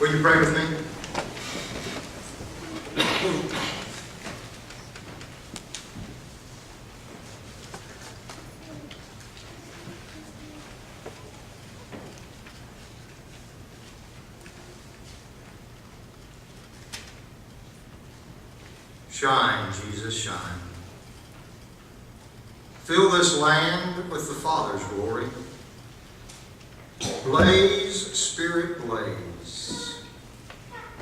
Will you pray with me? Shine, Jesus, shine. Fill this land with the Father's glory. Blaze, Spirit, blaze.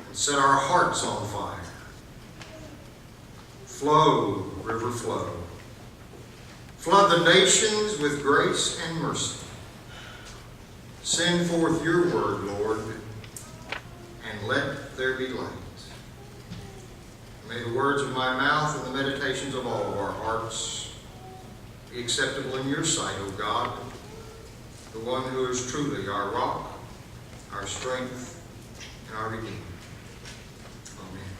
And set our hearts on fire. Flow, river, flow. Flood the nations with grace and mercy. Send forth your word, Lord, and let there be light. May the words of my mouth and the meditations of all of our hearts be acceptable in your sight, O God, the one who is truly our rock, our strength, and our Redeemer. Amen.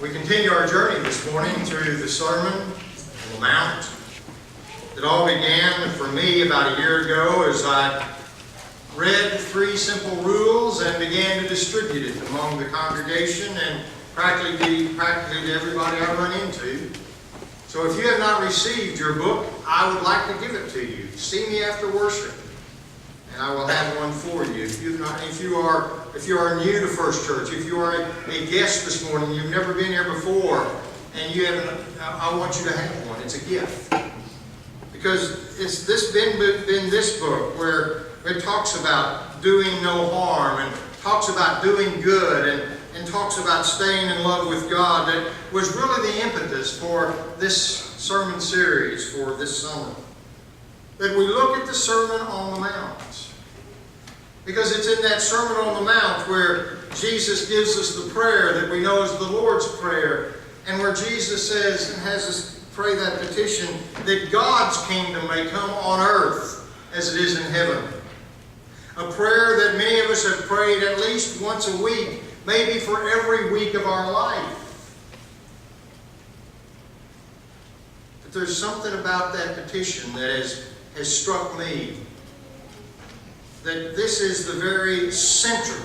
We continue our journey this morning through the Sermon on the Mount. It all began for me about a year ago as I read 3 simple rules and began to distribute it among the congregation and practically to everybody I run into. So if you have not received your book, I would like to give it to you. See me after worship, and I will have one for you. If you are new to First Church, if you are a guest this morning, you've never been here before, and you haven't, I want you to have one. It's a gift, because it's been this book where it talks about doing no harm and talks about doing good and talks about staying in love with God. That was really the impetus for this sermon series for this summer. That we look at the Sermon on the Mount. Because it's in that Sermon on the Mount where Jesus gives us the prayer that we know is the Lord's Prayer, and where Jesus says and has us pray that petition that God's kingdom may come on earth as it is in heaven. A prayer that many of us have prayed at least once a week, maybe for every week of our life. But there's something about that petition that has struck me. That this is the very center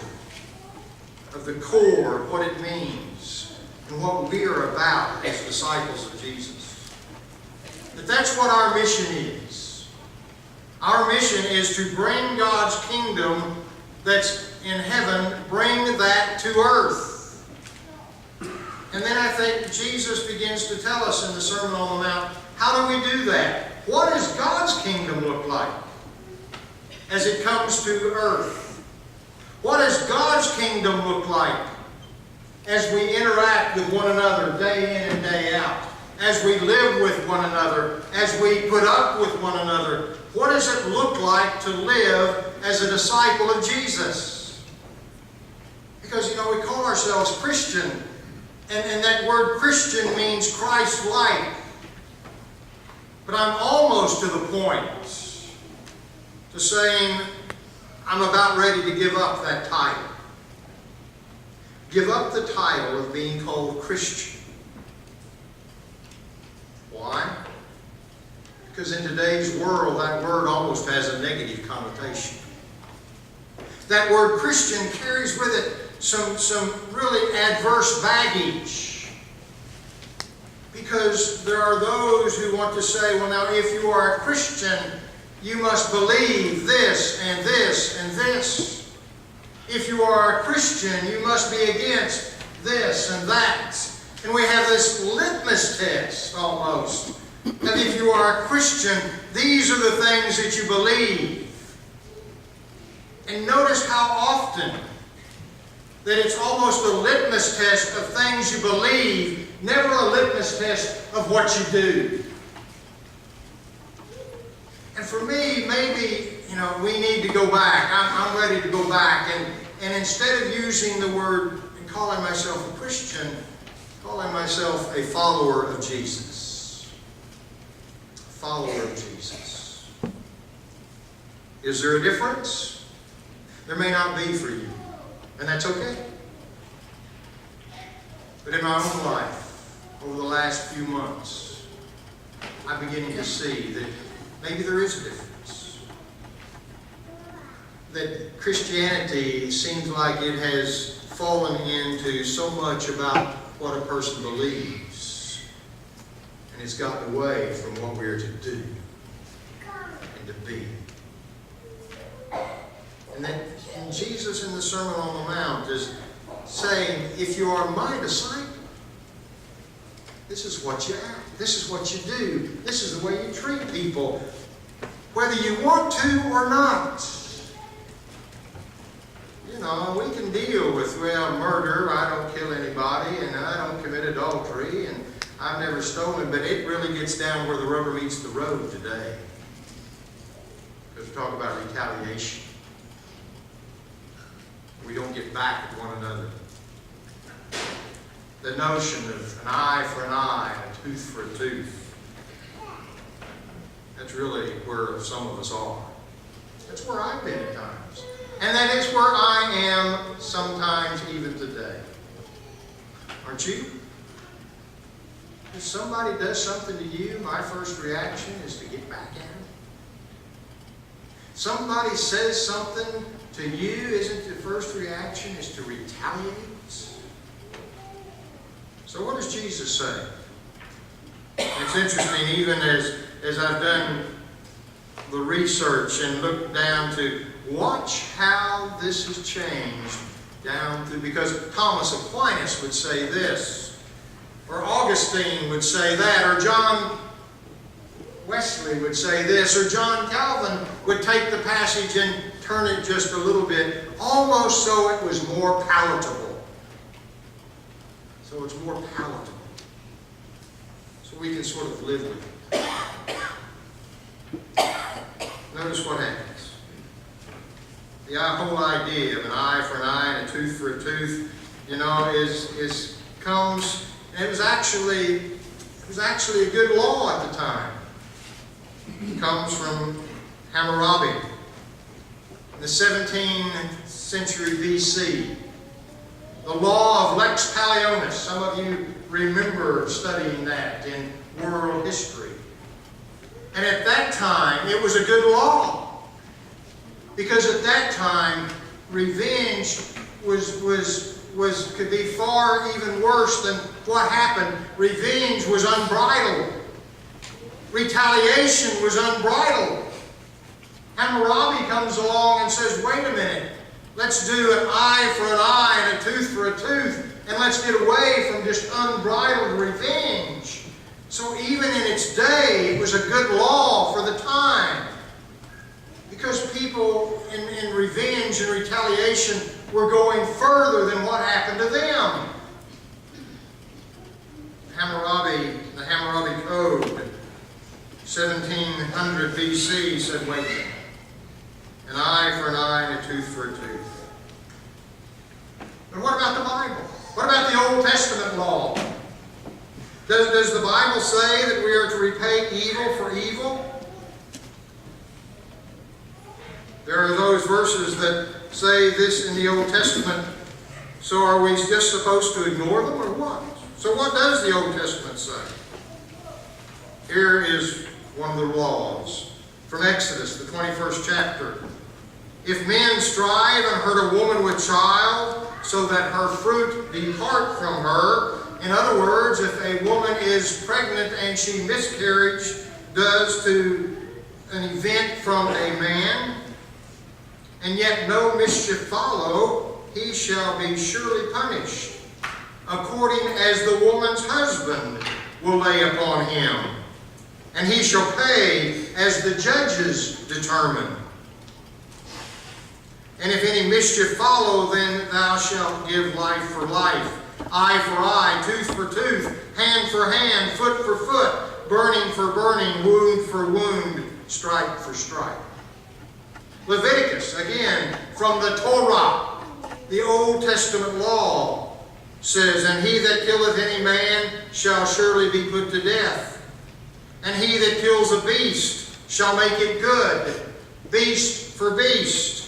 of the core of what it means and what we are about as disciples of Jesus. That's what our mission is. Our mission is to bring God's kingdom that's in heaven, bring that to earth. And then I think Jesus begins to tell us in the Sermon on the Mount, how do we do that? What does God's kingdom look like as it comes to earth? What does God's kingdom look like as we interact with one another day in and day out? As we live with one another, as we put up with one another? What does it look like to live as a disciple of Jesus? Because, we call ourselves Christian, and that word Christian means Christ-like. But I'm almost to the point to saying I'm about ready to give up that title. Give up the title of being called Christian. Why? Because in today's world, that word almost has a negative connotation. That word Christian carries with it some really adverse baggage. Because there are those who want to say, well, now, if you are a Christian, you must believe this and this and this. If you are a Christian, you must be against this and that. And we have this litmus test, almost, that if you are a Christian, these are the things that you believe. And notice how often that it's almost a litmus test of things you believe, never a litmus test of what you do. And for me, maybe, we need to go back. I'm ready to go back. And instead of using the word and calling myself a Christian, calling myself a follower of Jesus. A follower of Jesus. Is there a difference? There may not be for you. And that's okay. But in my own life, over the last few months, I'm beginning to see that maybe there is a difference. that Christianity seems like it has fallen into so much about what a person believes, and it's gotten away from what we're to do and to be. And that Jesus in the Sermon on the Mount is saying, if you are my disciple, this is what you act, this is what you do, this is the way you treat people, whether you want to or not. You know, we can deal with, well, murder, I don't kill anybody, and I don't commit adultery, and I've never stolen, but it really gets down where the rubber meets the road today. Because we talk about retaliation. We don't get back at one another. The notion of an eye for an eye and a tooth for a tooth. That's really where some of us are. That's where I've been at times. And that is where I am sometimes even today. Aren't you? If somebody does something to you, my first reaction is to get back at them. Somebody says something to you, isn't the first reaction is to retaliate? So what does Jesus say? It's interesting, even as I've done the research and looked down to watch how this has changed down through, because Thomas Aquinas would say this, or Augustine would say that, or John Wesley would say this, or John Calvin would take the passage and turn it just a little bit, almost so it was more palatable. So it's more palatable. So we can sort of live with it. Notice what happens. The whole idea of an eye for an eye and a tooth for a tooth, you know, comes, and it was actually a good law at the time. It comes from Hammurabi in the 17th century BC. The law of Lex Talionis. Some of you remember studying that in world history. And at that time, it was a good law. Because at that time, revenge could be far even worse than what happened. Revenge was unbridled. Retaliation was unbridled. Hammurabi comes along and says, wait a minute, let's do an eye for an eye and a tooth for a tooth, and let's get away from just unbridled revenge. So even in its day, it was a good law for the time. Because people in revenge and retaliation were going further than what happened to them. The Hammurabi Code, 1700 BC, said, wait a minute, an eye for an eye and a tooth for a tooth. But what about the Bible? What about the Old Testament law? Does the Bible say that we are to repay evil for evil? There are those verses that say this in the Old Testament, so are we just supposed to ignore them or what? So what does the Old Testament say? Here is one of the laws from Exodus, the 21st chapter. If men strive and hurt a woman with child, so that her fruit depart from her. In other words, if a woman is pregnant and she does to an event from a man, and yet no mischief follow, he shall be surely punished, according as the woman's husband will lay upon him. And he shall pay as the judges determine. And if any mischief follow, then thou shalt give life for life, eye for eye, tooth for tooth, hand for hand, foot for foot, burning for burning, wound for wound, stripe for stripe. Leviticus, again, from the Torah, the Old Testament law, says, and he that killeth any man shall surely be put to death. And he that kills a beast shall make it good, beast for beast.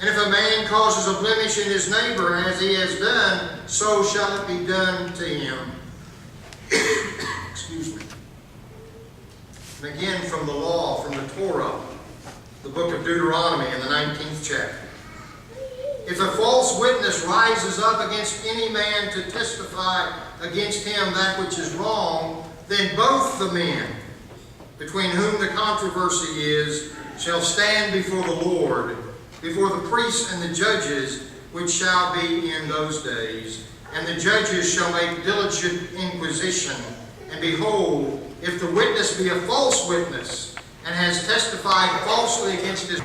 And if a man causes a blemish in his neighbor, as he has done, so shall it be done to him. Excuse me. And again from the law, from the Torah, the book of Deuteronomy in the 19th chapter. If a false witness rises up against any man to testify against him that which is wrong, then both the men between whom the controversy is shall stand before the Lord, before the priests and the judges, which shall be in those days. And the judges shall make diligent inquisition. And behold, if the witness be a false witness, and has testified falsely against his